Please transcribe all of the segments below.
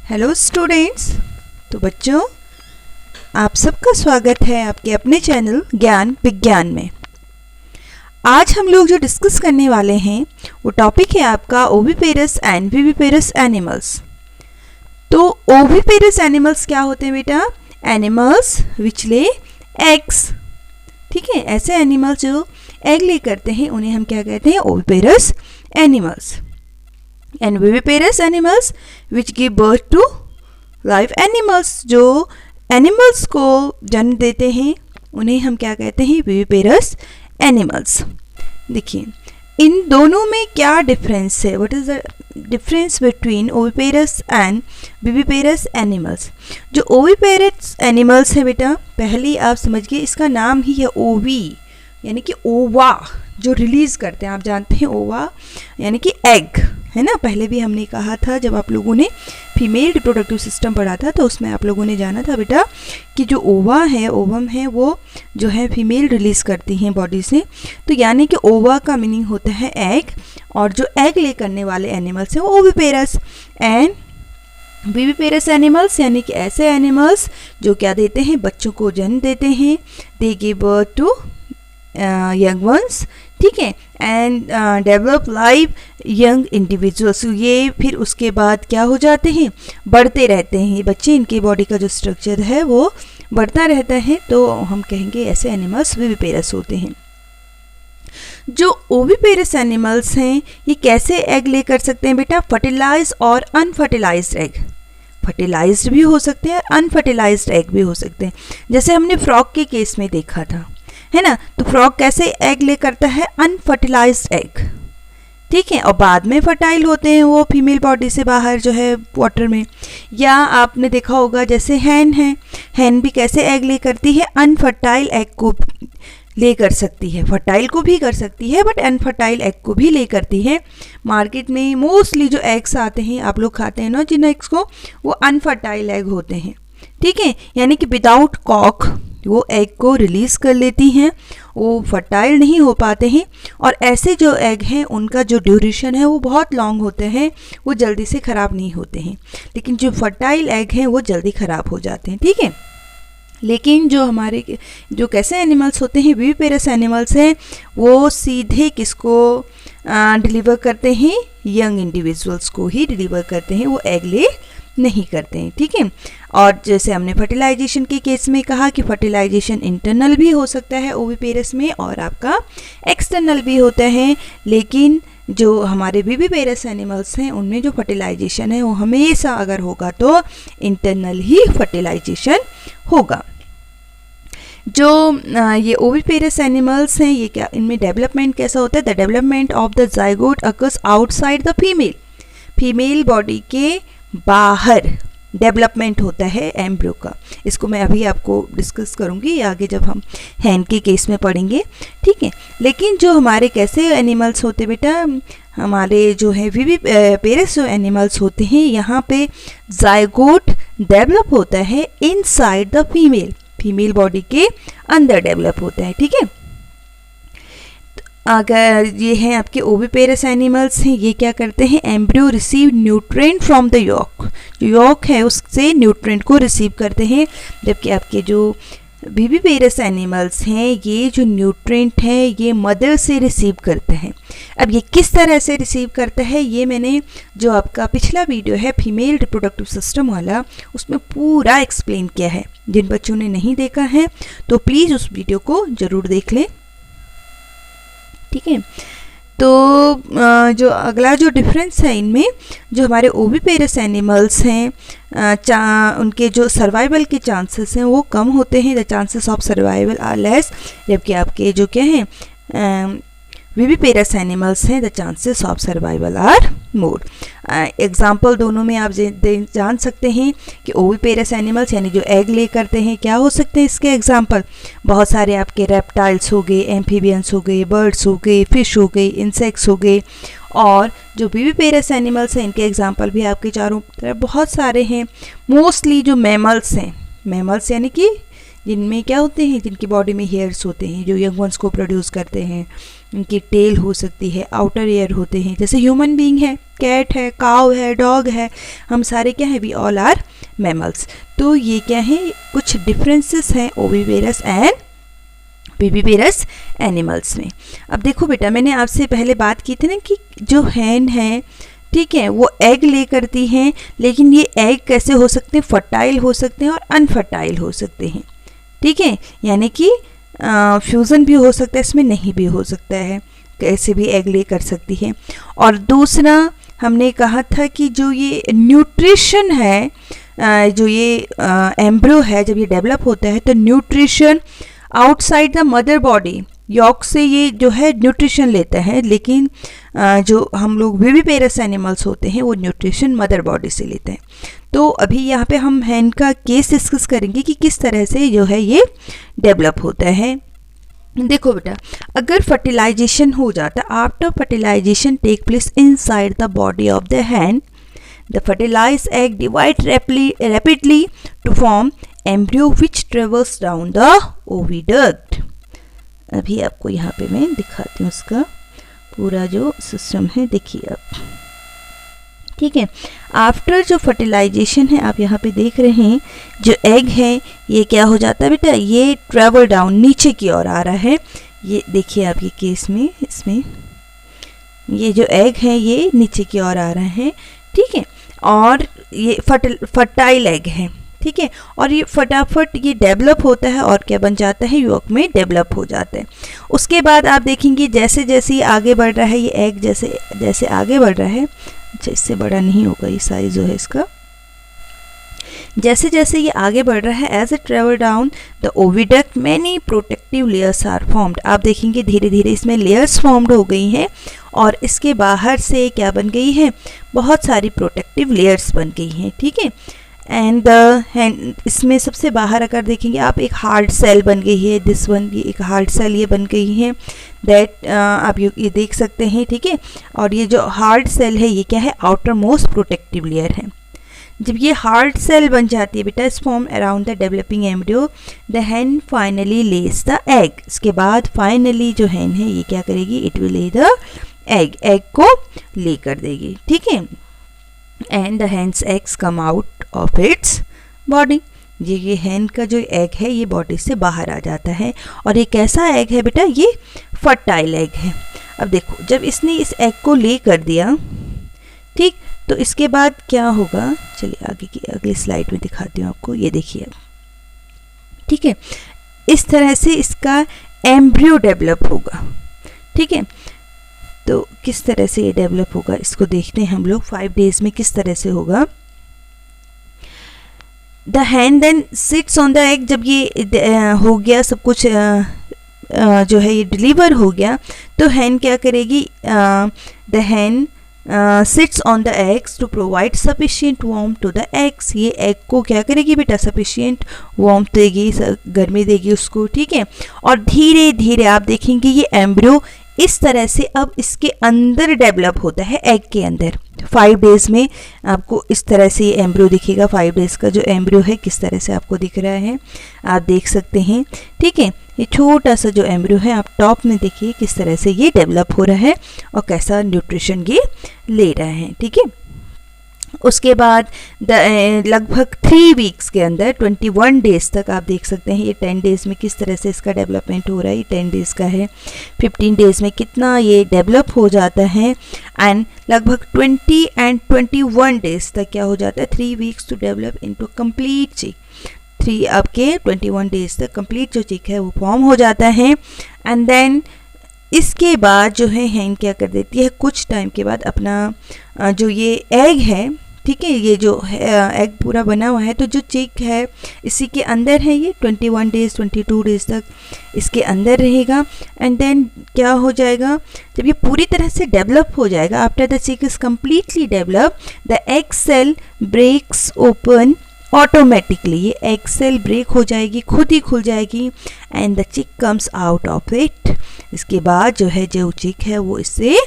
Hello students. तो बच्चों, आप सबका स्वागत है आपके अपने चैनल ज्ञान विज्ञान में। आज हम लोग जो डिस्कस करने वाले हैं वो टॉपिक है आपका ओविपेरस एंड विविपेरस एनिमल्स। तो ओविपेरस एनिमल्स क्या होते हैं बेटा? Animals which lay eggs. ठीक है, ऐसे एनिमल्स जो एग ले करते हैं उन्हें हम क्या कहते हैं? Oviparous animals. And viviparous animals which give birth to live animals, जो एनिमल्स को जन्म देते हैं उन्हें हम क्या कहते हैं? Viviparous animals. देखिए इन दोनों में क्या डिफरेंस है? What is the difference between oviparous and viviparous animals? जो ओविपेरस एनिमल्स है बेटा, पहले आप समझिए इसका नाम ही है ओवी, यानी कि ओवा जो रिलीज करते हैं। आप जानते हैं ओवा यानी कि एग, है ना। पहले भी हमने कहा था जब आप लोगों ने फीमेल रिप्रोडक्टिव सिस्टम पढ़ा था तो उसमें आप लोगों ने जाना था बेटा कि जो ओवा है, ओवम है, वो जो है फीमेल रिलीज करती हैं बॉडी से। तो यानी कि ओवा का मीनिंग होता है एग, और जो एग ले करने वाले एनिमल्स हैं वो ओविपेरस। एंड विविपेरस एनिमल्स यानी कि ऐसे एनिमल्स जो क्या देते हैं? बच्चों को जन्म देते हैं। They give birth to young ones, ठीक है, and develop live young individuals. ये फिर उसके बाद क्या हो जाते हैं? बढ़ते रहते हैं बच्चे, इनके बॉडी का जो स्ट्रक्चर है वो बढ़ता रहता है। तो हम कहेंगे ऐसे एनिमल्स विविपेरस होते हैं। जो ओविपेरस एनिमल्स हैं ये कैसे एग ले कर सकते हैं बेटा? फर्टिलाइज और अनफर्टिलाइज्ड एग। फर्टिलाइज्ड भी हो सकते हैं, अनफर्टिलाइज्ड एग भी हो सकते हैं। जैसे हमने फ्रॉग के केस में देखा था, है ना। तो फ्रॉग कैसे एग ले करता है? अनफर्टिलाइज्ड एग, ठीक है, और बाद में फर्टाइल होते हैं वो फीमेल बॉडी से बाहर जो है वाटर में। या आपने देखा होगा जैसे हैन है, हैन भी कैसे एग ले करती है? अनफर्टाइल एग को ले कर सकती है। फर्टाइल को भी कर सकती है बट अनफर्टाइल एग को भी ले करती है। मार्केट में मोस्टली जो एग्स आते हैं आप लोग खाते हैं ना जिन एग्स को, वो अनफर्टाइल एग होते हैं, ठीक है, यानी कि विदाउट कॉक वो एग को रिलीज़ कर लेती हैं, वो फर्टाइल नहीं हो पाते हैं। और ऐसे जो एग हैं उनका जो ड्यूरेशन है वो बहुत लॉन्ग होते हैं, वो जल्दी से ख़राब नहीं होते हैं। लेकिन जो फर्टाइल एग हैं वो जल्दी ख़राब हो जाते हैं, ठीक है। लेकिन जो हमारे जो कैसे एनिमल्स होते हैं, विविपेरस एनिमल्स हैं, वो सीधे किसको डिलीवर करते हैं? यंग इंडिविजुअल्स को ही डिलीवर करते हैं, वो एग ले नहीं करते हैं, ठीक है। और जैसे हमने फर्टिलाइजेशन के केस में कहा कि फर्टिलाइजेशन इंटरनल भी हो सकता है ओविपेरस में और आपका एक्सटर्नल भी होता है। लेकिन जो हमारे विविपेरस एनिमल्स हैं उनमें जो फर्टिलाइजेशन है वो हमेशा अगर होगा तो इंटरनल ही फर्टिलाइजेशन होगा। जो ये ओविपेरस एनिमल्स हैं ये क्या, इनमें डेवलपमेंट कैसा होता है? The development of the zygote occurs outside the female. Female body के बाहर डेवलपमेंट होता है एम्ब्रियो का। इसको मैं अभी आपको डिस्कस करूंगी आगे जब हम हैन के केस में पढ़ेंगे, ठीक है। लेकिन जो हमारे कैसे एनिमल्स होते बेटा, हमारे जो है विविपेरस जो एनिमल्स होते हैं यहाँ पे जाइगोट डेवलप होता है इनसाइड द फीमेल बॉडी के अंदर डेवलप होता है, ठीक है। अगर ये हैं आपके ओविपेरस एनिमल्स हैं, ये क्या करते हैं? Embryo receive nutrient from the yolk. जो यॉक है उससे न्यूट्रिएंट को रिसीव करते हैं। जबकि आपके जो विविपेरस एनिमल्स हैं ये जो न्यूट्रिएंट है ये मदर से रिसीव करते हैं। अब ये किस तरह से रिसीव करता है ये मैंने जो आपका पिछला वीडियो है फीमेल रिप्रोडक्टिव सिस्टम वाला उसमें पूरा एक्सप्लेन किया है। जिन बच्चों ने नहीं देखा है तो प्लीज़ उस वीडियो को ज़रूर देख लें, ठीक है। तो जो अगला जो डिफरेंस है इनमें, जो हमारे ओविपेरस एनिमल्स हैं उनके जो सर्वाइवल के चांसेस हैं वो कम होते हैं। The chances of survival are less. जबकि आपके जो क्या हैं विविपेरस एनिमल्स हैं, the chances of survival are more. Example दोनों में आप जान सकते हैं कि ओविपेरस एनिमल्स यानी जो एग ले करते हैं क्या हो सकते हैं इसके एग्जाम्पल? बहुत सारे आपके रेप्टाइल्स हो गए, एम्फीबियंस हो गए, बर्ड्स हो गए, फिश हो गए, इंसेक्ट्स हो गए। और जो विविपेरस एनिमल्स हैं इनके एग्जाम्पल भी आपके चारों तरफ बहुत सारे हैं। मोस्टली जो मैमल्स हैं, मैमल्स यानी कि जिनमें क्या होते हैं, जिनकी बॉडी में हेयर्स होते हैं, जो यंग वंस को प्रोड्यूस करते हैं, उनकी टेल हो सकती है, आउटर ईयर होते हैं, जैसे ह्यूमन बीइंग है, कैट है, काउ है, डॉग है, हम सारे क्या हैं, वी ऑल आर मैमल्स। तो ये क्या है, कुछ डिफरेंसेस हैं ओविपेरस एंड विविपेरस एनिमल्स में। अब देखो बेटा, मैंने आपसे पहले बात की थी ना कि जो हैन है, ठीक है, वो एग ले करती हैं, लेकिन ये एग कैसे हो सकते हैं, फर्टाइल हो सकते हैं और अनफर्टाइल हो सकते हैं, ठीक है, यानी कि फ्यूज़न भी हो सकता है इसमें, नहीं भी हो सकता है, कैसे भी एग ले कर सकती है। और दूसरा हमने कहा था कि जो ये न्यूट्रिशन है, जो ये एम्ब्रियो है, जब ये डेवलप होता है तो nutrition outside the mother body, yolk से ये जो है न्यूट्रिशन लेता है, लेकिन जो हम लोग विविपेरस एनिमल्स होते हैं वो न्यूट्रिशन मदर बॉडी से लेते हैं। तो अभी यहाँ पे हम हैन का केस डिस्कस करेंगे कि किस तरह से जो है ये डेवलप होता है। देखो बेटा, अगर फर्टिलाइजेशन हो जाता, after fertilisation take place inside the body of the hen, the fertilised egg divide rapidly to form embryo which travels down the oviduct। अभी आपको यहाँ पे मैं दिखाती हूँ उसका पूरा जो सिस्टम है, देखिए आप, ठीक है। आफ्टर जो फर्टिलाइजेशन है, आप यहाँ पे देख रहे हैं, जो एग है ये क्या हो जाता है बेटा, ये ट्रेवल डाउन, नीचे की ओर आ रहा है। ये देखिए आप, ये केस में इसमें ये जो एग है ये नीचे की ओर आ रहा है, ठीक है, और ये फर्टाइल एग है, ठीक है, और ये फटाफट ये डेवलप होता है और क्या बन जाता है, यॉक में डेवलप हो जाता है। उसके बाद आप देखेंगे जैसे जैसे ये आगे बढ़ रहा है, ये एग जैसे जैसे आगे बढ़ रहा है, अच्छा इससे बड़ा नहीं होगा ये साइज जो है इसका, जैसे जैसे ये आगे बढ़ रहा है, as a travel down the oviduct many protective layers are formed. आप देखेंगे धीरे धीरे इसमें लेयर्स फॉर्म्ड हो गई हैं और इसके बाहर से क्या बन गई है, बहुत सारी प्रोटेक्टिव लेयर्स बन गई हैं, ठीक है। एंड इसमें सबसे बाहर अगर देखेंगे आप, एक हार्ड सेल बन गई है, दिस वन, ये एक हार्ड सेल ये बन गई है, दैट आप ये देख सकते हैं, ठीक है। और ये जो हार्ड सेल है ये क्या है, आउटर मोस्ट प्रोटेक्टिव लेयर है। जब ये हार्ड सेल बन जाती है बेटा, इस form around the developing embryo, the Hahn finally less the egg. इसके बाद फाइनली जो हैन है ये क्या करेगी, it will lay the egg, egg को ले कर देगी, ठीक है। And the hence eggs come out of its body. ये हैन का जो एग है ये बॉडी से बाहर आ जाता है, और ये कैसा एग है बेटा, ये फर्टाइल एग है। अब देखो, जब इसने इस एग को ले कर दिया, ठीक, तो इसके बाद क्या होगा, चलिए आगे की अगली स्लाइड में दिखाती हूँ आपको, ये देखिए, ठीक है, इस तरह से इसका एम्ब्रियो डेवलप होगा, ठीक है। तो किस तरह से ये डेवलप होगा इसको देखते हैं हम लोग 5 डेज में किस तरह से होगा। The hen then sits on the egg. जब ये हो गया सब कुछ, जो है ये डिलीवर हो गया, तो हैन क्या करेगी, the hen sits on the eggs to provide sufficient warm to the eggs. ये एग को क्या करेगी बेटा, सफिशिएंट वार्म देगी, गर्मी देगी उसको, ठीक है। और धीरे धीरे आप देखेंगे ये एम्ब्रियो इस तरह से अब इसके अंदर डेवलप होता है, एग के अंदर। 5 डेज में आपको इस तरह से ये एम्ब्रियो दिखेगा। 5 डेज का जो एम्ब्रियो है किस तरह से आपको दिख रहा है, आप देख सकते हैं, ठीक है। ये छोटा सा जो एम्ब्रियो है, आप टॉप में देखिए किस तरह से ये डेवलप हो रहा है और कैसा न्यूट्रिशन ये ले रहा है, ठीक है। उसके बाद लगभग 3 वीक्स के अंदर 21 डेज तक आप देख सकते हैं ये 10 डेज में किस तरह से इसका डेवलपमेंट हो रहा है। ये 10 डेज का है, 15 डेज में कितना ये डेवलप हो जाता है, एंड लगभग 20 एंड 21 डेज तक क्या हो जाता है, 3 weeks to develop into complete chick. 3 आपके 21 डेज तक कंप्लीट जो चिक है वो फॉर्म हो जाता है। एंड देन इसके बाद जो है हैन क्या कर देती है, कुछ टाइम के बाद अपना जो ये एग है, ठीक है, ये जो एग पूरा बना हुआ है, तो जो चिक है इसी के अंदर है, ये 21 डेज 22 डेज तक इसके अंदर रहेगा। एंड देन क्या हो जाएगा, जब ये पूरी तरह से डेवलप हो जाएगा, after the chick is completely develop, the egg shell breaks open automatically. ये एग सेल ब्रेक हो जाएगी, खुद ही खुल जाएगी, and the chick comes out of it. इसके बाद जो है जो चिक है वो इससे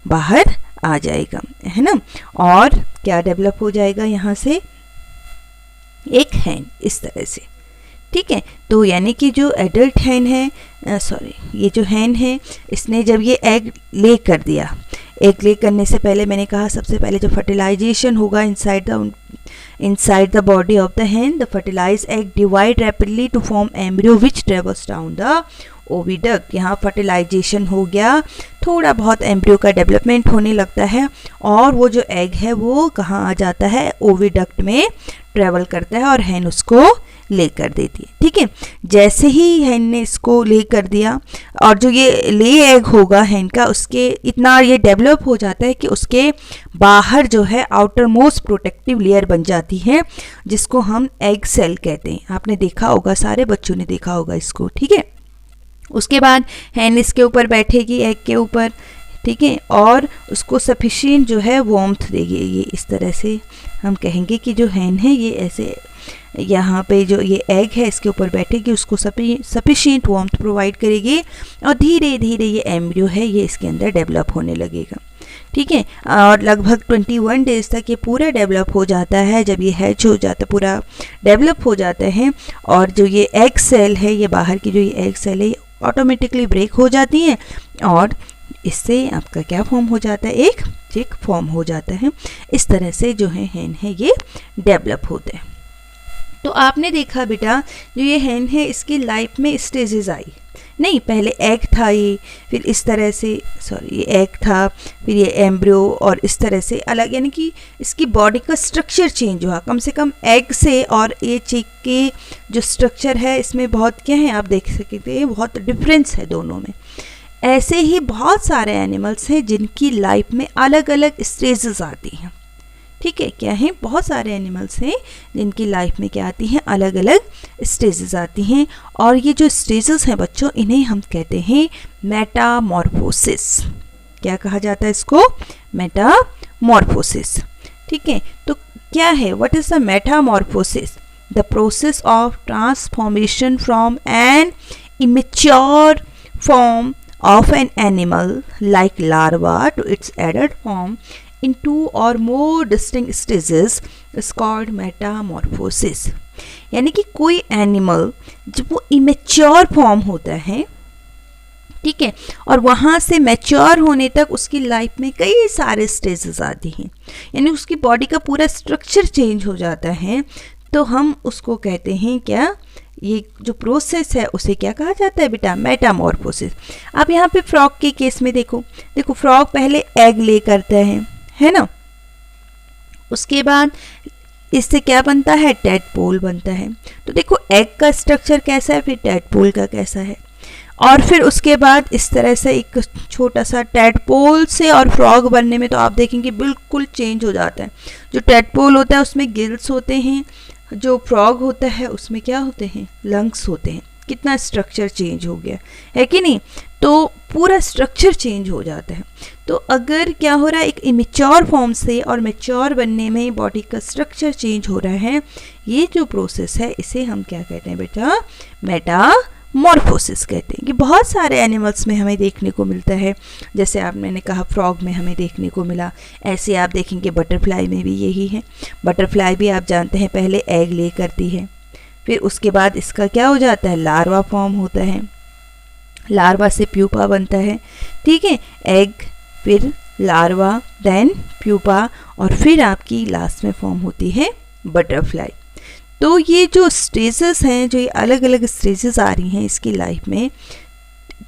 बाहर आ जाएगा, है ना। और क्या डेवलप हो जाएगा यहाँ से, एक हैन इस तरह से, ठीक है। तो यानी कि जो एडल्ट हैन है, ये जो हैन है, इसने जब ये एग ले कर दिया, एग ले करने से पहले मैंने कहा सबसे पहले जो फर्टिलाइजेशन होगा inside the body of the hen, the fertilized egg divide rapidly to form embryo which travels down the oviduct. यहाँ फर्टिलाइजेशन हो गया, थोड़ा बहुत एम्ब्रियो का डेवलपमेंट होने लगता है और वो जो एग है वो कहाँ आ जाता है, ओविडक्ट में ट्रेवल करता है और हैन उसको लेकर देती है। ठीक है, जैसे ही हैन ने इसको ले कर दिया और जो ये ले एग होगा हैन का, उसके इतना ये डेवलप हो जाता है कि उसके बाहर जो है आउटर मोस्ट प्रोटेक्टिव लेयर बन जाती है, जिसको हम एग सेल कहते हैं। आपने देखा होगा, सारे बच्चों ने देखा होगा इसको। ठीक है, उसके बाद हैन इसके ऊपर बैठेगी, एग के ऊपर। ठीक है, और उसको सफिशिएंट जो है वार्मथ देगी। ये इस तरह से हम कहेंगे कि जो हैन है ये ऐसे यहाँ पे जो ये एग है इसके ऊपर बैठेगी, उसको सफिशिएंट वार्मथ प्रोवाइड करेगी और धीरे धीरे ये एम्ब्रियो है ये इसके अंदर डेवलप होने लगेगा। ठीक है, और लगभग 21 डेज तक ये पूरा डेवलप हो जाता है। जब ये हैच हो जाता है, पूरा डेवलप हो जाता है, और जो ये एग सेल है, ये बाहर की जो ये एग सेल है, ये ऑटोमेटिकली ब्रेक हो जाती है और इससे आपका क्या फॉर्म हो जाता है, एक चिक फॉर्म हो जाता है। इस तरह से जो है हैन है ये डेवलप होते हैं। तो आपने देखा बेटा, जो ये हैन है इसकी लाइफ में स्टेजेस आई नहीं, पहले एग था ये, फिर इस तरह से ये एग था, फिर ये एम्ब्रियो, और इस तरह से अलग, यानी कि इसकी बॉडी का स्ट्रक्चर चेंज हुआ कम से कम एग से। और ये चिक के जो स्ट्रक्चर है इसमें बहुत क्या है, आप देख सकते हैं बहुत डिफरेंस है दोनों में। ऐसे ही बहुत सारे एनिमल्स हैं जिनकी लाइफ में अलग अलग स्टेजेस आती हैं। ठीक है, क्या है, बहुत सारे एनिमल्स हैं जिनकी लाइफ में क्या आती हैं, अलग अलग स्टेजेस आती हैं। और ये जो स्टेजेस हैं बच्चों, इन्हें हम कहते हैं मेटामॉर्फोसिस। क्या कहा जाता है इसको, मेटामॉर्फोसिस। ठीक है, तो क्या है, what is the metamorphosis? The process of transformation from an immature form of an animal like larva to its adult form in 2 or more distinct stages is called metamorphosis। यानी कि कोई एनिमल जब वो इमेच्योर फॉर्म होता है, ठीक है, और वहाँ से मैच्योर होने तक उसकी लाइफ में कई सारे स्टेजेस आती हैं, यानी उसकी बॉडी का पूरा स्ट्रक्चर चेंज हो जाता है। तो हम उसको कहते हैं क्या, ये जो प्रोसेस है उसे क्या कहा जाता है बेटा, मेटामॉर्फोसिस। आप यहाँ पे फ्रॉग के केस में देखो फ्रॉग पहले एग ले करता है ना, उसके बाद इससे क्या बनता है, टैडपोल बनता है। तो देखो एग का स्ट्रक्चर कैसा है, फिर टैडपोल का कैसा है, और फिर उसके बाद इस तरह से एक छोटा सा टैडपोल से और फ्रॉग बनने में तो आप देखेंगे बिल्कुल चेंज हो जाता है। जो टैडपोल होता है उसमें गिल्स होते हैं, जो फ्रॉग होता है उसमें क्या होते हैं, लंग्स होते हैं। कितना स्ट्रक्चर चेंज हो गया है कि नहीं, तो पूरा स्ट्रक्चर चेंज हो जाता है। तो अगर क्या हो रहा है, एक इमेच्योर फॉर्म से और मैच्योर बनने में बॉडी का स्ट्रक्चर चेंज हो रहा है, ये जो प्रोसेस है इसे हम क्या कहते हैं बेटा, मेटामॉर्फोसिस कहते हैं। कि बहुत सारे एनिमल्स में हमें देखने को मिलता है, जैसे आप मैंने कहा फ्रॉग में हमें देखने को मिला, ऐसे आप देखेंगे बटरफ्लाई में भी यही है। बटरफ्लाई भी आप जानते हैं पहले एग ले करती है, फिर उसके बाद इसका क्या हो जाता है, लार्वा फॉर्म होता है, लार्वा से प्यूपा बनता है। ठीक है, एग, फिर लार्वा, देन प्यूपा, और फिर आपकी लास्ट में फॉर्म होती है बटरफ्लाई। तो ये जो स्टेजेस हैं, जो ये अलग अलग स्टेजेस आ रही हैं इसकी लाइफ में,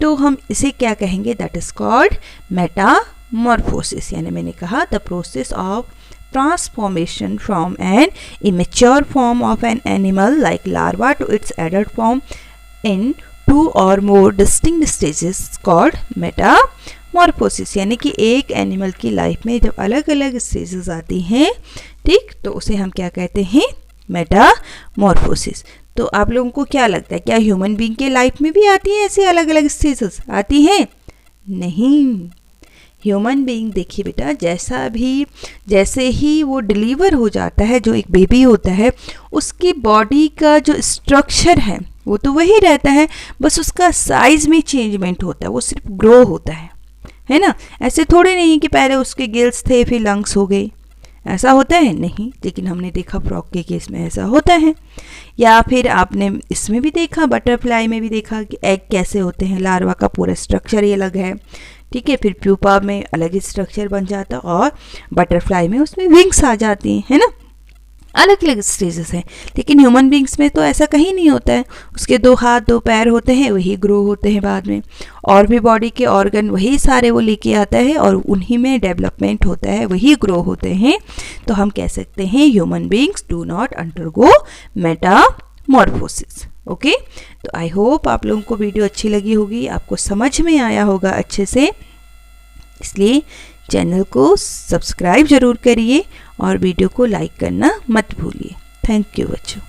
तो हम इसे क्या कहेंगे, दैट इज कॉल्ड मेटामॉर्फोसिस। यानी मैंने कहा the process of transformation from an immature form of an animal like larva to its adult form in 2 or more distinct stages called metamorphosis. यानी कि एक एनिमल की लाइफ में जब अलग अलग स्टेजेस आती हैं, ठीक, तो उसे हम क्या कहते हैं, मेटामॉर्फोसिस। तो आप लोगों को क्या लगता है, क्या ह्यूमन बीइंग के लाइफ में भी आती है ऐसी अलग अलग स्टेजेस आती हैं? नहीं, ह्यूमन बीइंग देखिए बेटा, जैसे ही वो डिलीवर हो जाता है, जो एक बेबी होता है, उसकी बॉडी का जो स्ट्रक्चर है वो तो वही रहता है, बस उसका साइज में चेंजमेंट होता है, वो सिर्फ ग्रो होता है ना। ऐसे थोड़े नहीं कि पहले उसके गिल्स थे फिर लंग्स हो गए, ऐसा होता है नहीं, लेकिन हमने देखा फ्रॉग के केस में ऐसा होता है। या फिर आपने इसमें भी देखा, बटरफ्लाई में भी देखा कि एग कैसे होते हैं, लार्वा का पूरा स्ट्रक्चर ये अलग है, ठीक है, फिर प्यूपा में अलग ही स्ट्रक्चर बन जाता, और बटरफ्लाई में उसमें विंग्स आ जाती हैं, है ना, अलग अलग स्टेजेस हैं। लेकिन ह्यूमन बींग्स में तो ऐसा कहीं नहीं होता है, उसके 2 हाथ 2 पैर होते हैं, वही ग्रो होते हैं बाद में, और भी बॉडी के ऑर्गन वही सारे वो लेके आता है और उन्हीं में डेवलपमेंट होता है, वही ग्रो होते हैं। तो हम कह सकते हैं human beings do not undergo Metamorphosis. Okay, तो आई होप आप लोगों को वीडियो अच्छी लगी होगी, आपको समझ में आया होगा अच्छे से, इसलिए चैनल को सब्सक्राइब ज़रूर करिए और वीडियो को लाइक करना मत भूलिए। थैंक यू बच्चों।